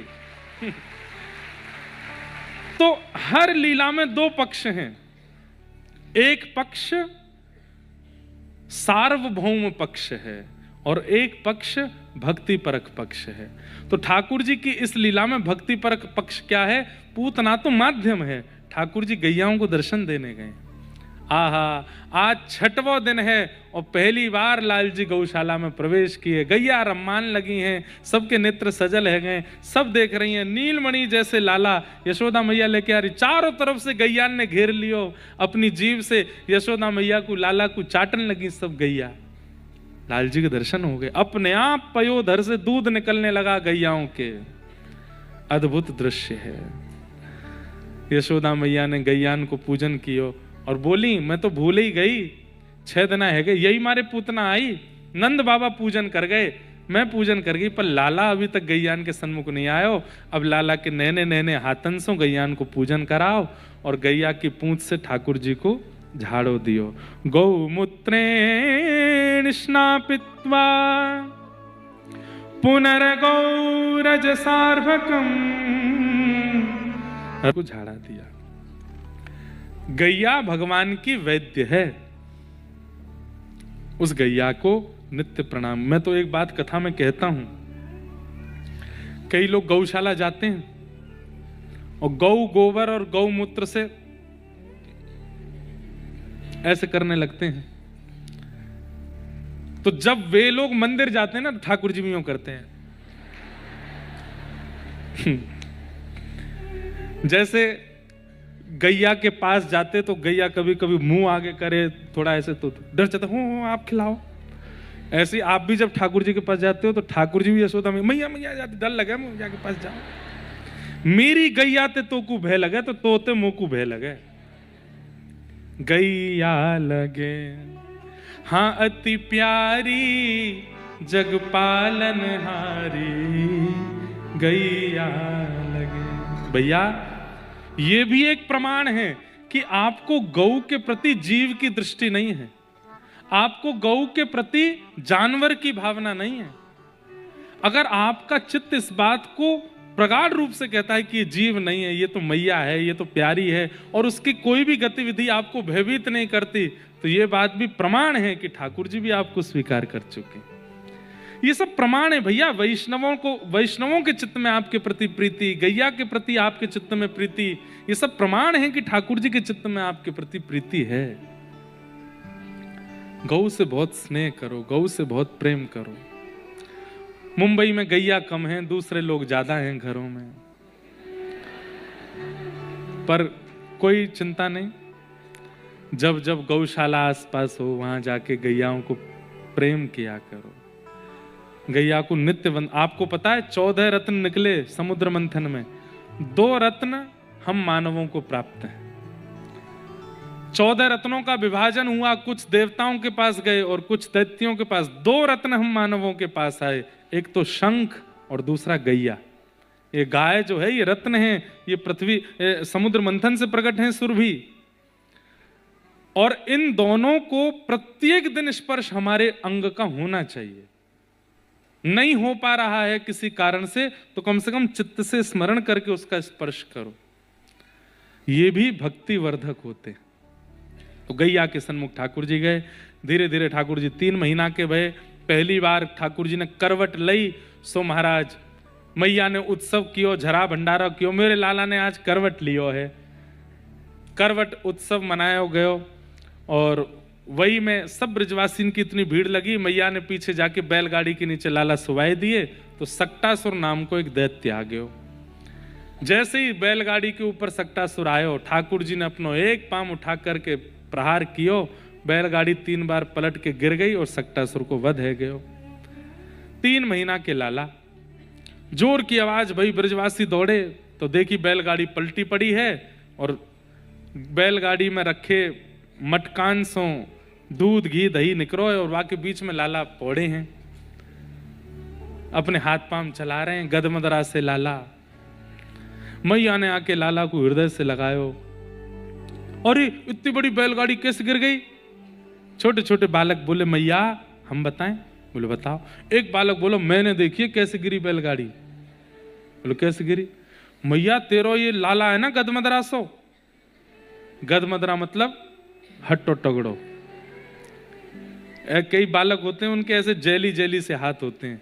तो हर लीला में 2 पक्ष हैं, एक पक्ष सार्वभौम पक्ष है और एक पक्ष भक्ति परक पक्ष है। तो ठाकुर जी की इस लीला में भक्ति परक पक्ष क्या है? पूतना तो माध्यम है, ठाकुर जी गैयाओं को दर्शन देने गए। आहा, आज 6वां दिन है और पहली बार लाल जी गौशाला में प्रवेश किए। गैया रम्मान लगी हैं, सबके नेत्र सजल है गए, सब देख रही हैं। नीलमणि जैसे लाला यशोदा मैया लेके आ रही, चारों तरफ से गैयान ने घेर लियो, अपनी जीभ से यशोदा मैया को, लाला को चाटन लगी सब गैया। लाल जी के दर्शन हो गए, अपने आप पयोधर से दूध निकलने लगा गैयाओं के। अद्भुत दृश्य है। यशोदा मैया ने गैयान को पूजन कियो और बोली मैं तो भूल ही गई, 6 दिन है गए, यही मारे पूतना आई, नंद बाबा पूजन कर गए, मैं पूजन कर गई, पर लाला अभी तक गैयान के सन्मुख नहीं आयो। अब लाला के नैने नैने हाथन से गैयान को पूजन कराओ और गैया की पूंछ से ठाकुर जी को झाड़ो दियो। गौमूत्रेण स्नापित्वा पुनर्गौरज सार्वकम को झाड़ा दिया। गैया भगवान की वैद्य है, उस गैया को नित्य प्रणाम। मैं तो एक बात कथा में कहता हूं, कई लोग गौशाला जाते हैं और गौ गोबर और गौमूत्र से ऐसे करने लगते हैं, तो जब वे लोग मंदिर जाते हैं ना, ठाकुर जी भी यूं करते हैं। जैसे गैया के पास जाते तो गैया कभी कभी मुंह आगे करे, थोड़ा ऐसे, तो डर जाता हूं आप खिलाओ। ऐसे आप भी जब ठाकुर जी के पास जाते हो तो ठाकुर जी भी यशोदा में मैया मैया जाते, डर लगे मैया के पास जाओ। मेरी गैया ते तो को भय लगे तो तोते मुंह को भय लगे। गैया लगे हाँ अति प्यारी, जग पालन हारी, गैया लगे। भैया ये भी एक प्रमाण है कि आपको गौ के प्रति जीव की दृष्टि नहीं है, आपको गौ के प्रति जानवर की भावना नहीं है। अगर आपका चित्त इस बात को प्रगाढ़ रूप से कहता है कि ये जीव नहीं है, ये तो मैया है, ये तो प्यारी है, और उसकी कोई भी गतिविधि आपको भयभीत नहीं करती, तो ये बात भी प्रमाण है कि ठाकुर जी भी आपको स्वीकार कर चुके। ये सब प्रमाण है भैया। वैष्णवों के चित्त में आपके प्रति प्रीति, गैया के प्रति आपके चित्त में प्रीति, ये सब प्रमाण है कि ठाकुर जी के चित्त में आपके प्रति प्रीति है। गौ से बहुत स्नेह करो, गौ से बहुत प्रेम करो। मुंबई में गैया कम है, दूसरे लोग ज्यादा हैं घरों में, पर कोई चिंता नहीं। जब जब गौशाला आसपास हो वहां जाके गैयाओं को प्रेम किया करो, गैया को नित्य आपको पता है 14 रत्न निकले समुद्र मंथन में, 2 रत्न हम मानवों को प्राप्त हैं। 14 रत्नों का विभाजन हुआ, कुछ देवताओं के पास गए और कुछ दैत्यों के पास। 2 रत्न हम मानवों के पास आए, एक तो शंख और दूसरा गैया। ये गाय जो है ये रत्न है, ये पृथ्वी समुद्र मंथन से प्रकट है सुरभि, और इन दोनों को प्रत्येक दिन स्पर्श हमारे अंग का होना चाहिए। नहीं हो पा रहा है किसी कारण से तो कम से कम चित्त से स्मरण करके उसका स्पर्श करो, ये भी भक्ति वर्धक होते हैं। तो गैया के सन्मुख ठाकुर जी गए, धीरे धीरे ठाकुर जी 3 महीना के भये। पहली बार ठाकुर जी ने करवट लई सो महाराज मैया ने उत्सव कियो, झरा भंडारा कियो, मेरे लाला ने आज करवट लियो है। करवट उत्सव मनायो गयो और वही में सब ब्रजवासीन की इतनी भीड़ लगी, मैया ने पीछे जाके बैलगाड़ी के नीचे लाला सुवाई दिए तो सक्टासुर नाम को एक दैत्य आ गयो। जैसे ही बैलगाड़ी के ऊपर सक्टासुर आयो, ठाकुर जी ने अपनो एक पांव उठा करके प्रहार कियो, बैलगाड़ी 3 बार पलट के गिर गई और सक्टासुर को वध है गयो। 3 महीना के लाला, जोर की आवाज भई, ब्रजवासी दौड़े तो देखी बैलगाड़ी पलटी पड़ी है और बैलगाड़ी में रखे मटकान सो दूध घी दही निकरो है और वहां के बीच में लाला पौड़े हैं, अपने हाथ पांव चला रहे हैं, गदमदरा से लाला। मैया ने आके लाला को हृदय से लगायो, अरे इतनी बड़ी बैलगाड़ी कैसे गिर गई? छोटे छोटे बालक बोले मैया हम बताएं? बोले बताओ। एक बालक बोलो मैंने देखी कैसे गिरी बैलगाड़ी। बोले कैसे गिरी? मैया तेरो ये लाला है ना गदमदरा सो, गदमदरा मतलब हट्टो टगड़ो। कई बालक होते हैं उनके ऐसे जेली जेली से हाथ होते हैं,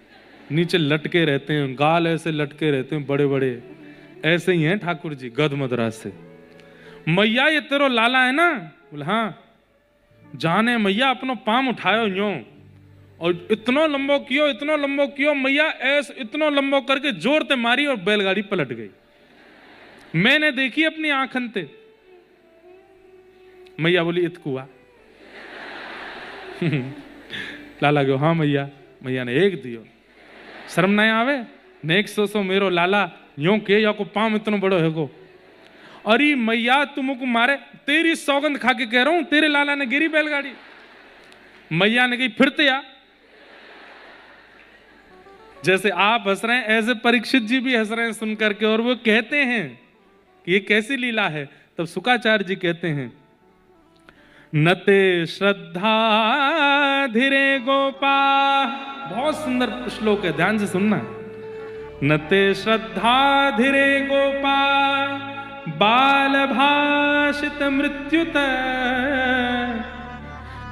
नीचे लटके रहते हैं, गाल ऐसे लटके रहते हैं बड़े बड़े, ऐसे ही हैं ठाकुर जी गदमदरा से। मैया ये तेरो लाला है ना? बोले हाँ। जाने मैया अपनो पाम उठायो यूं और इतना लंबो कियो, इतना लंबो कियो, मैया ऐसे इतना लंबो करके जोर ते मारी और बैलगाड़ी पलट गई। मैंने देखी अपनी आंखन ते। मैया बोली इतकुआ। लाला गयो हाँ मैया। मैया ने एक दियो, शर्म नहीं आवे? नेक सो मेरो लाला यूं के या को पाँव इतना बड़ो है को, अरे मैया तुमको मारे, तेरी सौगंध खा के कह रहा हूं, तेरे लाला ने गिरी बैलगाड़ी। मैया ने कही फिर ते आ। जैसे आप हंस रहे हैं ऐसे परीक्षित जी भी हंस रहे हैं सुन करके, और वो कहते हैं कि ये कैसी लीला है। तब शुकाचार्य जी कहते हैं, नते श्रद्धा धीरे गोपा, बहुत सुंदर श्लोक है, ध्यान से सुनना। नते श्रद्धा धीरे गोपा बाल भाषित मृत्युत,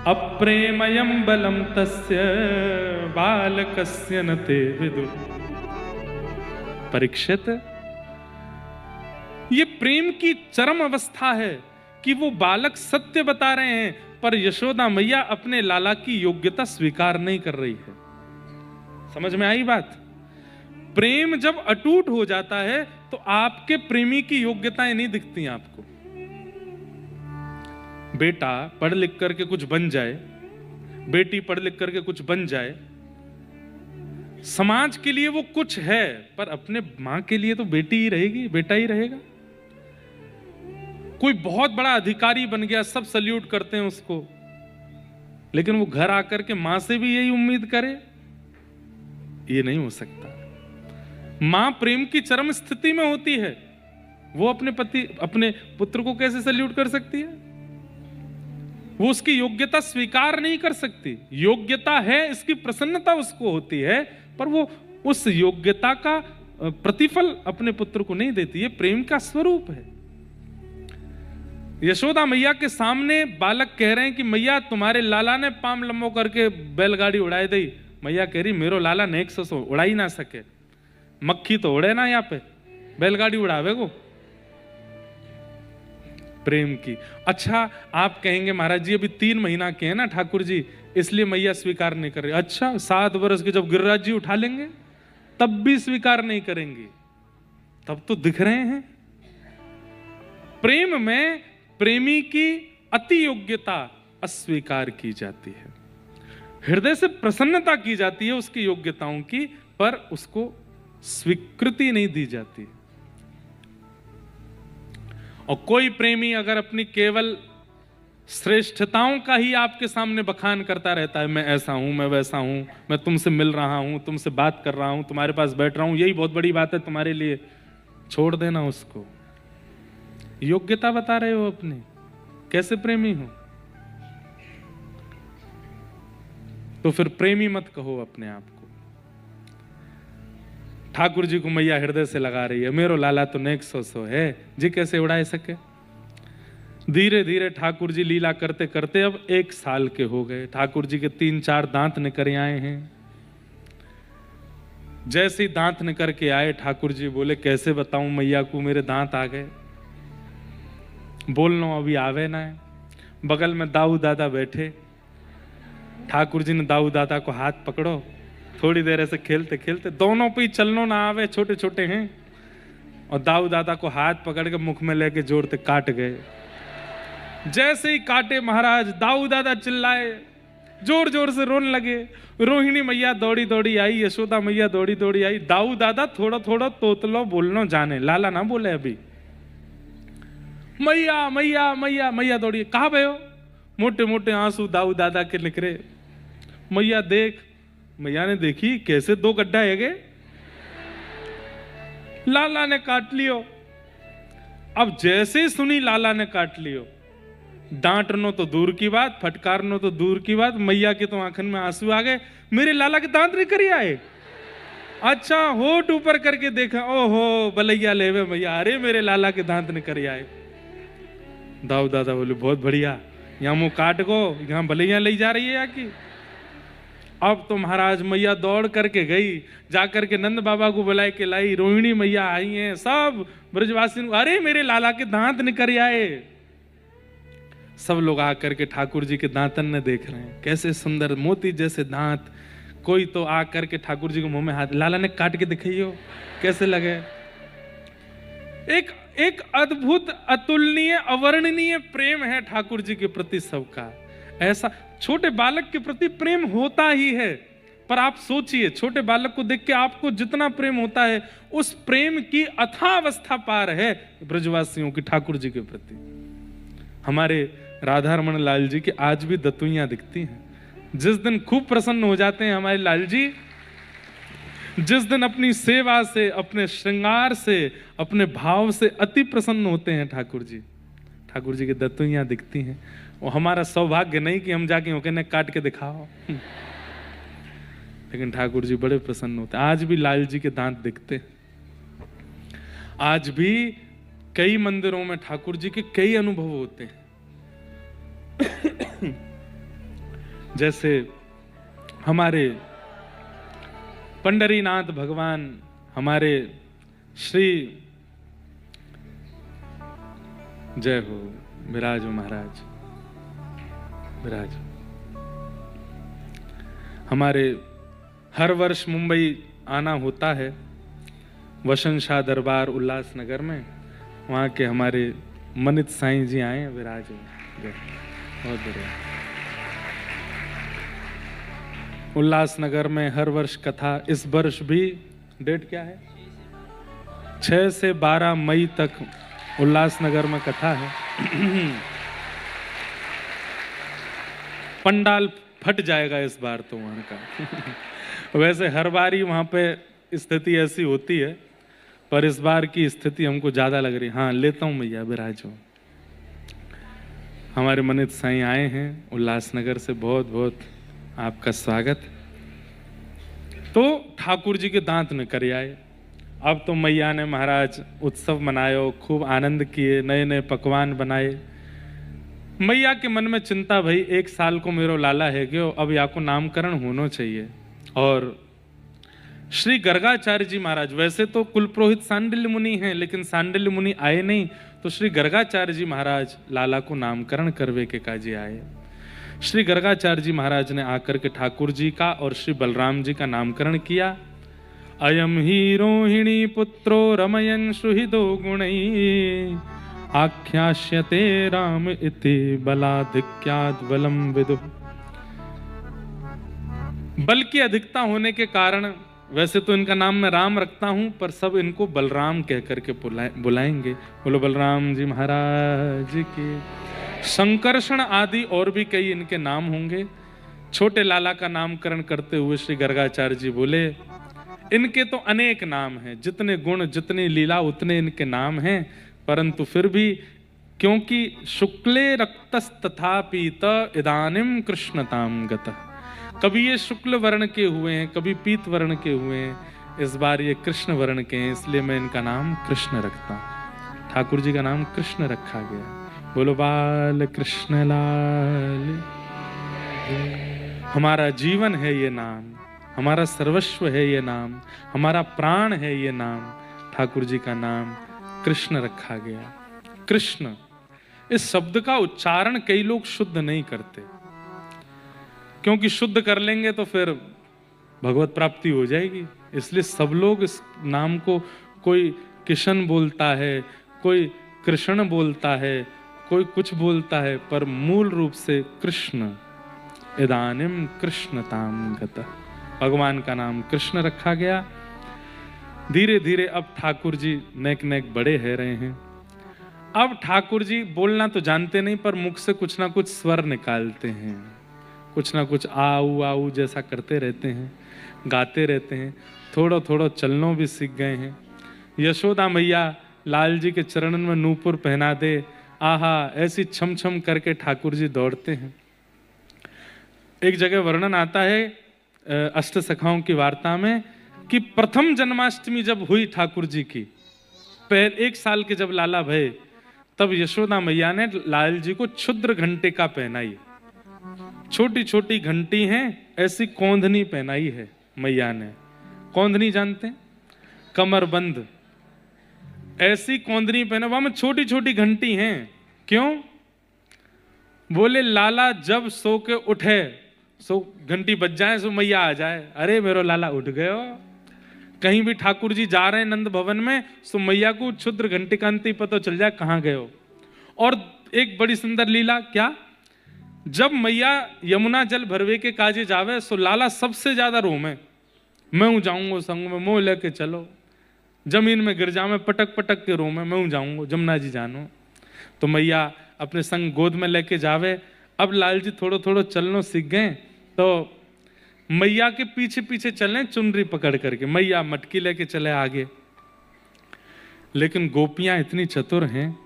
अप्रेमयम बलम तस्य बालकस्य न ते विदु। परीक्षित, ये प्रेम की चरम अवस्था है कि वो बालक सत्य बता रहे हैं, पर यशोदा मैया अपने लाला की योग्यता स्वीकार नहीं कर रही है। समझ में आई बात? प्रेम जब अटूट हो जाता है तो आपके प्रेमी की योग्यताएं नहीं दिखती आपको। बेटा पढ़ लिख करके कुछ बन जाए, बेटी पढ़ लिख करके कुछ बन जाए, समाज के लिए वो कुछ है, पर अपने मां के लिए तो बेटी ही रहेगी, बेटा ही रहेगा। कोई बहुत बड़ा अधिकारी बन गया, सब सल्यूट करते हैं उसको, लेकिन वो घर आकर के मां से भी यही उम्मीद करे, ये नहीं हो सकता। मां प्रेम की चरम स्थिति में होती है, वो अपने पति अपने पुत्र को कैसे सल्यूट कर सकती है? वो उसकी योग्यता स्वीकार नहीं कर सकती। योग्यता है, इसकी प्रसन्नता उसको होती है, पर वो उस योग्यता का प्रतिफल अपने पुत्र को नहीं देती। ये प्रेम का स्वरूप है। यशोदा मैया के सामने बालक कह रहे हैं कि मैया तुम्हारे लाला ने पाम लंबो करके बैलगाड़ी उड़ाई दी। मैया कह रही मेरो लाला नेक सो उड़ा ही ना सके, मक्खी तो उड़े ना यहाँ पे, बैलगाड़ी उड़ावे को। प्रेम की। अच्छा आप कहेंगे महाराज जी अभी 3 महीना के हैं ना ठाकुर जी, इसलिए मैया स्वीकार नहीं कर रही। अच्छा 7 वर्ष के जब गिरिराज जी उठा लेंगे तब भी स्वीकार नहीं करेंगी, तब तो दिख रहे हैं। प्रेम में प्रेमी की अति योग्यता अस्वीकार की जाती है, हृदय से प्रसन्नता की जाती है उसकी योग्यताओं की, पर उसको स्वीकृति नहीं दी जाती। और कोई प्रेमी अगर अपनी केवल श्रेष्ठताओं का ही आपके सामने बखान करता रहता है, मैं ऐसा हूं, मैं वैसा हूं, मैं तुमसे मिल रहा हूं, तुमसे बात कर रहा हूं, तुम्हारे पास बैठ रहा हूं, यही बहुत बड़ी बात है तुम्हारे लिए, छोड़ देना उसको। योग्यता बता रहे हो अपनी, कैसे प्रेमी हो? तो फिर प्रेमी मत कहो अपने आप को। ठाकुर जी को मैया हृदय से लगा रही है, मेरो लाला तो नेक सो है जी, कैसे उड़ा सके। धीरे धीरे ठाकुर जी लीला करते करते अब 1 साल के हो गए। ठाकुर जी के 3-4 दांत निकल आए हैं। जैसे ही दांत निकल के आए ठाकुर जी बोले कैसे बताऊं मैया को मेरे दांत आ गए। बोलना अभी आवे ना है। बगल में दाऊ दादा बैठे, ठाकुर जी ने दाऊ दादा को हाथ पकड़ो, थोड़ी देर ऐसे खेलते खेलते, दोनों पे ही चलनो ना आवे, छोटे छोटे हैं, और दाऊ दादा को हाथ पकड़ के मुख में लेके जोरते काट गए। जैसे ही काटे महाराज दाऊ दादा चिल्लाए, जोर जोर से रोने लगे। रोहिणी मैया दौड़ी दौड़ी आई, यशोदा मैया दौड़ी दौड़ी आई। दाऊ दादा थोड़ा थोड़ा तोतलो बोलनो जाने, लाला ना बोले अभी। मैया मैया मैया मैया दौड़ी, कहाँ भयो? मोटे मोटे आंसू दाऊ दादा के निकले। मैया देख, मैया ने देखी कैसे 2 गड्ढा है गए, लाला ने काट लियो। अब जैसे सुनी लाला ने काट लियो, डांटनो तो दूर की बात, फटकारनो तो दूर की बात, मैया के तो आंखन में आंसू आ गए। मेरे लाला के दांत नहीं करी आए। अच्छा होठ ऊपर करके देखा, ओहो बलैया लेवे मैया, अरे मेरे लाला के दांत नहीं करी आए। दाऊ दादा बोले बहुत बढ़िया, यहाँ मुंह काट को, यहाँ बलैया ले जा रही है या की। अब तो महाराज मैया दौड़ करके गई, जाकर के नंद बाबा को बुलाए के लाई। रोहिणी मैया आई हैं, सब ब्रजवासी, अरे मेरे लाला के दांत निकल आए। सब लोग आकर के ठाकुर जी के दांतन ने देख रहे हैं, कैसे सुंदर मोती जैसे दांत। कोई तो आकर के ठाकुर जी के मुंह में हाथ, लाला ने काट के दिखाइयो कैसे लगे। एक अद्भुत अतुलनीय अवर्णनीय प्रेम है ठाकुर जी के प्रति सबका। ऐसा छोटे बालक के प्रति प्रेम होता ही है, पर आप सोचिए, छोटे बालक को देख के आपको जितना प्रेम होता है, उस प्रेम की अथावस्था पार है ब्रजवासियों की ठाकुर जी के प्रति। हमारे राधा रमन लाल जी की आज भी दतुइयां दिखती हैं। जिस दिन खूब प्रसन्न हो जाते हैं हमारे लाल जी, जिस दिन अपनी सेवा से, अपने श्रृंगार से, अपने भाव से अति प्रसन्न होते हैं ठाकुर जी की दतुइयां दिखती हैं। वो हमारा सौभाग्य नहीं कि हम जाके कहने काट के दिखाओ, लेकिन ठाकुर जी बड़े प्रसन्न होते हैं। आज भी लाल जी के दांत दिखते हैं। आज भी कई मंदिरों में ठाकुर जी के कई अनुभव होते हैं। जैसे हमारे पंडरीनाथ भगवान, हमारे श्री जय हो विराज महाराज, विराज। हमारे हर वर्ष मुंबई आना होता है, वसंत शाह दरबार उल्लासनगर में। वहाँ के हमारे मनित साईं जी आए, विराज हो, बहुत बढ़िया। उल्लासनगर में हर वर्ष कथा, इस वर्ष भी डेट क्या है, 6 से 12 मई तक उल्लासनगर में कथा है। पंडाल फट जाएगा इस बार तो वहां का। वैसे हर बार ही वहां पे स्थिति ऐसी होती है, पर इस बार की स्थिति हमको ज्यादा लग रही। हाँ, लेता हूं भैया, विराजो। हमारे मनित साईं आए हैं उल्लासनगर से, बहुत बहुत आपका स्वागत। तो ठाकुर जी के दांत न कर आए। अब तो मैया ने महाराज उत्सव मनायो, खूब आनंद किए, नए नए पकवान बनाए। मैया के मन में चिंता भई, 1 साल को मेरो लाला है गयो, अब या को नामकरण होना चाहिए। और श्री गर्गाचार्य जी महाराज, वैसे तो कुल पुरोहित सांडिल्य मुनि हैं, लेकिन सांडिल्य मुनि आए नहीं, तो श्री गर्गाचार्य जी महाराज लाला को नामकरण करवे के काजे आए। श्री गर्गाचार्य जी महाराज ने आकर के ठाकुर जी का और श्री बलराम जी का नामकरण किया। अयम ही रोहिणी पुत्रो रमयन सुहृदो गुणै आख्यास्यते राम इति बलाधिक्याद बलम विदु। बल की अधिकता होने के कारण, वैसे तो इनका नाम मैं राम रखता हूं, पर सब इनको बलराम कह करके बुलाएंगे। बोलो बलराम जी महाराज की। संकर्षण आदि और भी कई इनके नाम होंगे। छोटे लाला का नामकरण करते हुए श्री गर्गाचार्य जी बोले, इनके तो अनेक नाम हैं, जितने गुण जितनी लीला उतने इनके नाम हैं, परंतु फिर भी क्योंकि शुक्ले रक्तस तथा पीत इदानिम कृष्णताम गतः, कभी ये शुक्ल वर्ण के हुए हैं, कभी पीत वर्ण के हुए हैं, इस बार ये कृष्ण वर्ण के हैं, इसलिए मैं इनका नाम कृष्ण रखता हूं। ठाकुर जी का नाम कृष्ण रखा गया। बोलो बाल कृष्ण लाल। हमारा जीवन है ये नाम, हमारा सर्वस्व है ये नाम, हमारा प्राण है ये नाम। ठाकुर जी का नाम कृष्ण रखा गया। कृष्ण, इस शब्द का उच्चारण कई लोग शुद्ध नहीं करते, क्योंकि शुद्ध कर लेंगे तो फिर भगवत प्राप्ति हो जाएगी। इसलिए सब लोग इस नाम को, कोई किशन बोलता है, कोई कृष्ण बोलता है, कोई कुछ बोलता है, पर मूल रूप से कृष्ण, इदानिम कृष्णताम गतः, भगवान का नाम कृष्ण रखा गया। धीरे धीरे अब ठाकुर जी नेक नेक बड़े है रहे हैं। अब ठाकुर जी बोलना तो जानते नहीं, पर मुख से कुछ ना कुछ स्वर निकालते हैं, कुछ ना कुछ आऊ आऊ जैसा करते रहते हैं, गाते रहते हैं। थोड़ा थोड़ा चलनों भी सीख गए हैं। यशोदा मैया लाल जी के चरणन में नूपुर पहना दे, आहा, ऐसी छम छम करके ठाकुर जी दौड़ते हैं। एक जगह वर्णन आता है अष्ट सखाओं की वार्ता में कि प्रथम जन्माष्टमी जब हुई ठाकुर जी की, 1 साल के जब लाला भये, तब यशोदा मैया ने लाल जी को क्षुद्र घंटे का पहनाई। छोटी छोटी घंटी हैं, ऐसी कौंधनी पहनाई है मैया ने। कौंधनी जानते हैं? कमरबंद, ऐसी कौंधनी पहना, वहां में छोटी छोटी घंटी हैं। क्यों? बोले लाला जब सो के उठे, सो घंटी बज जाए, सो मैया आ जाए, अरे मेरो लाला उठ गए हो। कहीं भी ठाकुर जी जा रहे हैं नंद भवन में, सो मैया को क्षुद्र घंटी का अंत ही पता चल जाए कहां गए हो। और एक बड़ी सुंदर लीला, क्या जब मैया यमुना जल भरवे के काजे जावे सो लाला सबसे ज्यादा रोमे, मैं जाऊंगा संग में, मोह लेके चलो, जमीन में गिर जावे पटक पटक के रोमे, मैं जाऊंगा जमुना जी जानो। तो मैया अपने संग गोद में लेके जावे। अब लाल जी थोड़ो थोड़ो चलनो सीख गए, तो मैया के पीछे पीछे चले चुनरी पकड़ करके, मैया मटकी लेके चले आगे। लेकिन गोपियां इतनी चतुर हैं,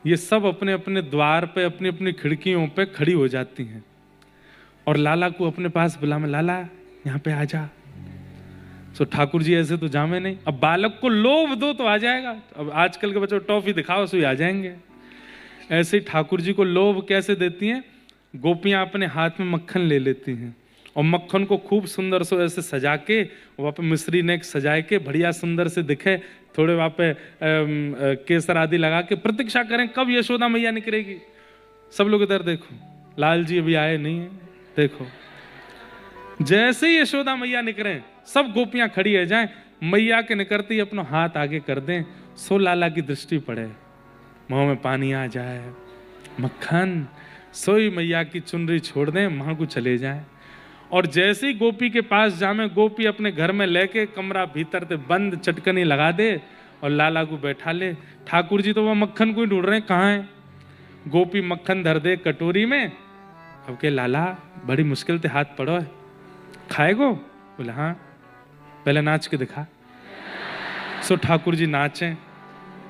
ये सब अपने अपने द्वार पे अपनी अपनी खिड़कियों पे खड़ी हो जाती हैं और लाला को अपने पास बुला में, लाला यहाँ पे आ जा। तो ठाकुर जी ऐसे तो जामे नहीं, अब बालक को लोभ दो तो आ जाएगा, अब आजकल के बच्चों टॉफी दिखाओ सो आ जाएंगे। ऐसे ठाकुर जी को लोभ कैसे देती हैं, गोपियां अपने हाथ में मक्खन ले लेती हैं और मक्खन को खूब सुंदर से ऐसे सजा के, वहाँ पे मिश्री ने सजाए के बढ़िया सुंदर से दिखे, थोड़े वहाँ पे केसर आदि लगा के प्रतीक्षा करें कब यशोदा मैया निकलेगी। सब लोग इधर देखो, लाल जी अभी आए नहीं है, देखो जैसे ही यशोदा मैया निकले सब गोपियां खड़ी है जाएं, मैया के निकलते ही अपना हाथ आगे कर दें, सो लाला की दृष्टि पड़े, मुंह में पानी आ जाए, मक्खन सोई मैया की चुनरी छोड़ दें, वहां को चले जाएं। और जैसे ही गोपी के पास जामे, गोपी अपने घर में लेके कमरा भीतर से बंद चटकनी लगा दे और लाला को बैठा ले। ठाकुर जी तो वह मक्खन को ही ढूंढ रहे हैं, कहाँ है। गोपी मक्खन धर दे कटोरी में, अब के लाला बड़ी मुश्किल से हाथ पड़ो है, खाएगो? बोले हाँ, पहले नाच के दिखा। सो ठाकुर जी नाचे,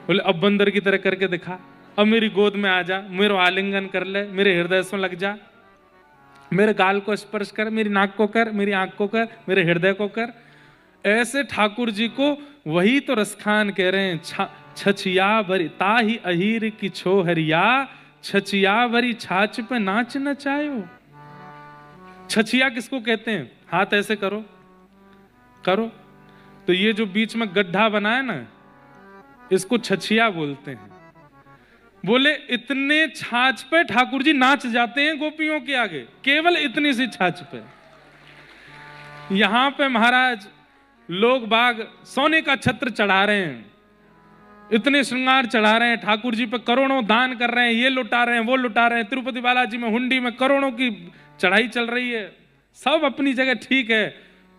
बोले अब बंदर की तरह करके दिखा, अब मेरी गोद में आ जा, मेरा आलिंगन कर ले, मेरे हृदय से लग जा, मेरे गाल को स्पर्श कर, मेरी नाक को कर, मेरी आंख को कर, मेरे हृदय को कर। ऐसे ठाकुर जी को वही तो रसखान कह रहे हैं, छछिया भरी ताही अहीर की छोहरिया, छछिया भरी छाछ पे नाच नचायो। छछिया किसको कहते हैं? हाथ ऐसे करो करो, तो ये जो बीच में गड्ढा बना है ना, इसको छछिया बोलते हैं। बोले इतने छाछ पे ठाकुर जी नाच जाते हैं गोपियों के आगे, केवल इतनी सी छाछ पे। यहां पे महाराज लोग बाग सोने का छत्र चढ़ा रहे हैं, इतने श्रृंगार चढ़ा रहे हैं, ठाकुर जी पे करोड़ों दान कर रहे हैं, ये लुटा रहे हैं वो लुटा रहे हैं, तिरुपति बालाजी में हुंडी में करोड़ों की चढ़ाई चल रही है, सब अपनी जगह ठीक है।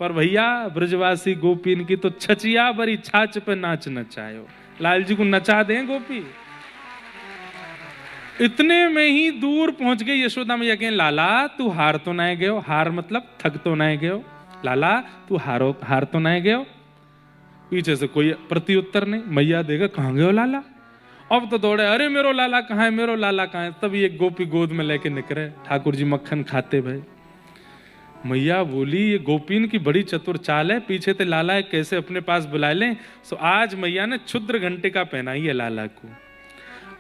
पर भैया ब्रजवासी गोपीन की तो छचिया भरी छाछ पे नाच नचायो, लाल जी को नचा दें गोपी। इतने में ही दूर पहुंच गए यशोदा मैया कहें, लाला तू हार तो नहीं गयो, हार मतलब थक तो नहीं गयो, लाला तू हार तो नहीं गयो। पीछे से कोई प्रत्युत्तर नहीं, मैया देखा कहां गयो लाला, अब तो दौड़े, अरे मेरो लाला कहां है, मेरो लाला कहां है। तब एक गोपी गोद में लेके निकले, ठाकुर जी मक्खन खाते भाई। मैया बोली ये गोपीन की बड़ी चतुर चाल है, पीछे से लाला है कैसे अपने पास बुला लें। सो आज मैया ने क्षुद्र घंटे का पहनाई है लाला को।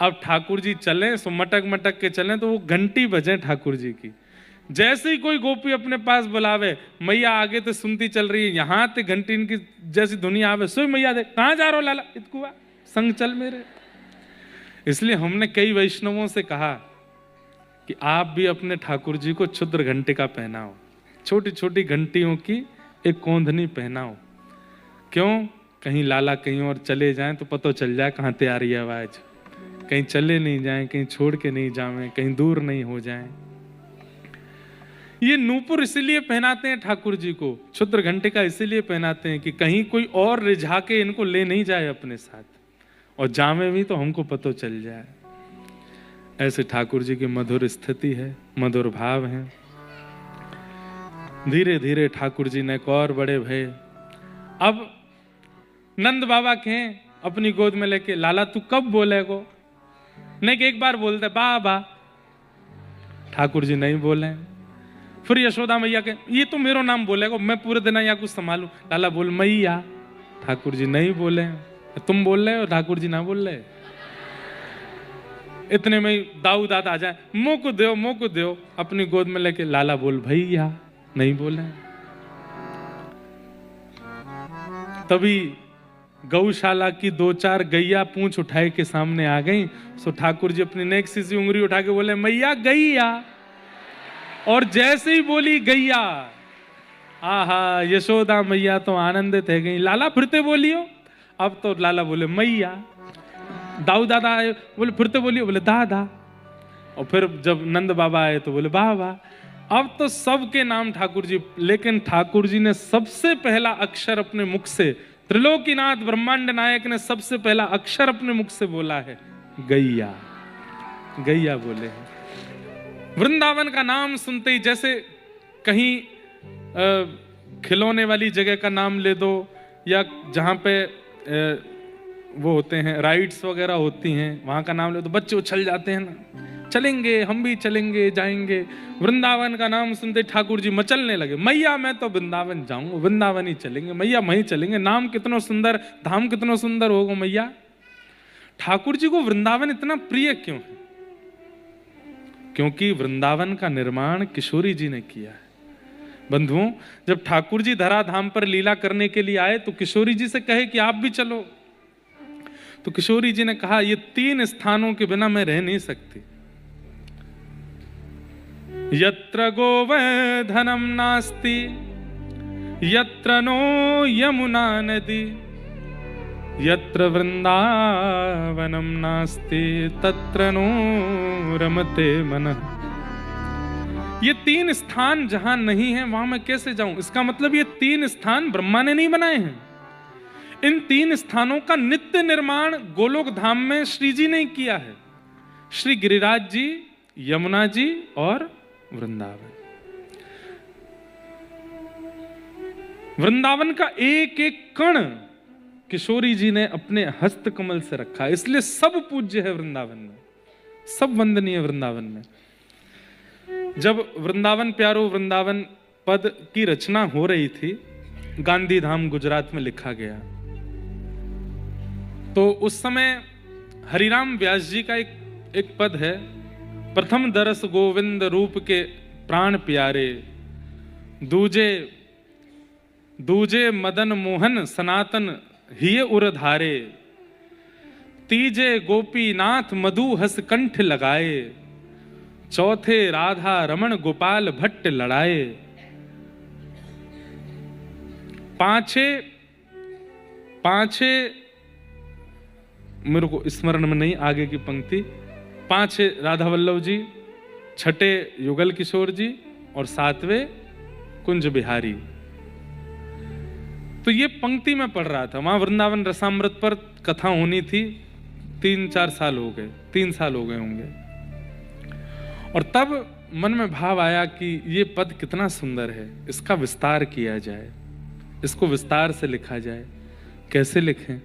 अब ठाकुर जी चले सो मटक मटक के चले तो वो घंटी बजे ठाकुर जी की। जैसे ही कोई गोपी अपने पास बुलावे, मैया आगे तो सुनती चल रही है, यहाँ ते घंटी इनकी जैसी दुनिया आवे, सो मैया दे कहाँ जा रहे हो लाला, इतकुआ संग चल मेरे। इसलिए हमने कई वैष्णवों से कहा कि आप भी अपने ठाकुर जी को क्षुद्र घंटे का पहनाओ, छोटी छोटी घंटियों की एक कोंधनी पहनाओ। क्यों? कहीं लाला कहीं और चले जाएं तो पता चल जाए कहाँ ते आ रही है आवाज, कहीं चले नहीं जाएं, कहीं छोड़ के नहीं जाएं, कहीं दूर नहीं हो जाएं। ये नूपुर इसीलिए पहनाते हैं ठाकुर जी को, क्षुद्र घंटे का इसीलिए पहनाते हैं कि कहीं कोई और रिझा के इनको ले नहीं जाए अपने साथ, और जामे भी तो हमको पता चल जाए। ऐसे ठाकुर जी की मधुर स्थिति है, मधुर भाव है। धीरे धीरे ठाकुर जी ने और बड़े भय। अब नंद बाबा कहें अपनी गोद में लेके, लाला तू कब बोलेगो? नहीं कि एक बार बोलते बाबा, ठाकुर जी नहीं बोले। फिर यशोदा मैया के, ये तो मेरो नाम बोलेगो, मैं पूरे दिन यहाँ कुछ संभालू। लाला बोल मैया, ठाकुर जी नहीं बोले। तुम बोल रहे हो, ठाकुर जी ना बोल रहे। इतने में दाऊ दादा आ जाए, मुंह को दो मुंह को दो, अपनी गोद में लेके लाला बोल भैया, नहीं बोले। तभी गौशाला की 2-4 गैया पूंछ उठाए के सामने आ गई। सो ठाकुर जी अपनी नेक सी उंगली उठा के बोले मैया गैया, और जैसे ही बोली गैया, आहा यशोदा मैया तो आनंदित है गई। लाला फिरते बोलियो, अब तो लाला बोले मैया। दाऊ दादा आए, बोले फिरते बोलियो, बोले दादा। और फिर जब नंद बाबा आए तो बोले वाह वाह, अब तो सबके नाम ठाकुर जी, लेकिन ठाकुर जी ने सबसे पहला अक्षर अपने मुख से, त्रिलोकीनाथ ब्रह्मांड नायक ने सबसे पहला अक्षर अपने मुख से बोला है गैया, गैया बोले हैं। वृंदावन का नाम सुनते ही, जैसे कहीं खिलौने वाली जगह का नाम ले दो, या जहां पे वो होते हैं राइड्स वगैरह होती हैं, वहां का नाम ले दो, बच्चे उछल जाते हैं ना, चलेंगे हम भी चलेंगे जाएंगे। वृंदावन का नाम सुनते ठाकुर जी मचलने लगे, मैया मैं तो वृंदावन जाऊंगा, वृंदावन ही चलेंगे, मैया वहीं चलेंगे, नाम कितना सुंदर, धाम कितना सुंदर होगा मैया। ठाकुर जी को वृंदावन इतना प्रिय क्यों है? क्योंकि वृंदावन का निर्माण किशोरी जी ने किया है। बंधुओं, जब ठाकुर जी धराधाम पर लीला करने के लिए आए तो किशोरी जी से कहे कि आप भी चलो, तो किशोरी जी ने कहा ये 3 स्थानों के बिना मैं रह नहीं सकती। यत्र गोवर्धनम नास्ति, यत्र नो यमुना नदी, यत्र वृंदावनम नास्ति, तत्र नो रमते मनः। ये 3 स्थान जहां नहीं है वहां मैं कैसे जाऊं? इसका मतलब ये 3 स्थान ब्रह्मा ने नहीं बनाए हैं। इन 3 स्थानों का नित्य निर्माण गोलोक धाम में श्री जी ने किया है, श्री गिरिराज जी, यमुना जी और वृंदावन। वृंदावन का एक एक कण किशोरी जी ने अपने हस्त कमल से रखा, इसलिए सब पूज्य है वृंदावन में, सब वंदनीय वृंदावन में। जब वृंदावन प्यारो वृंदावन पद की रचना हो रही थी, गांधी धाम गुजरात में लिखा गया, तो उस समय हरिराम व्यास जी का एक पद है, प्रथम दरस गोविंद रूप के प्राण प्यारे, दूजे दूजे मदन मोहन सनातन हिय उरधारे, तीजे गोपीनाथ मधु हस कंठ लगाए, चौथे राधा रमण गोपाल भट्ट लड़ाए, पांचे मेरे को स्मरण में नहीं आगे की पंक्ति, 5 राधा वल्लभ जी, 6 युगल किशोर जी और 7वें कुंज बिहारी। तो ये पंक्ति में पढ़ रहा था, वहां वृंदावन रसामृत पर कथा होनी थी, 3-4 साल हो गए, 3 साल हो गए होंगे। और तब मन में भाव आया कि ये पद कितना सुंदर है, इसका विस्तार किया जाए, इसको विस्तार से लिखा जाए। कैसे लिखें?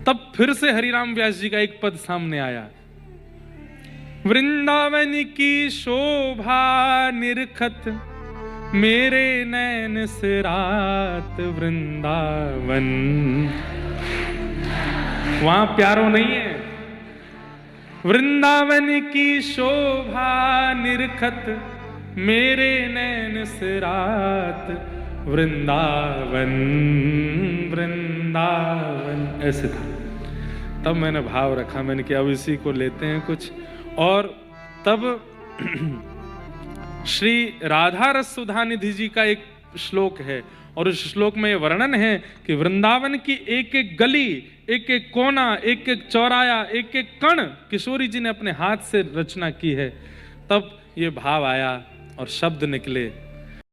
तब फिर से हरिराम व्यास जी का एक पद सामने आया, वृंदावन की शोभा निरखत मेरे नैन से रात वृंदावन। वहां प्यारो नहीं है, वृंदावन की शोभा निरखत मेरे नैन से रात वृंदावन वृंदावन, ऐसे था। तब मैंने भाव रखा, मैंने किया अब इसी को लेते हैं कुछ। और तब श्री राधा रस सुधा निधि जी का एक श्लोक है, और उस श्लोक में यह वर्णन है कि वृंदावन की एक एक गली, एक एक कोना, एक एक चौराया, एक एक कण किशोरी जी ने अपने हाथ से रचना की है। तब ये भाव आया और शब्द निकले,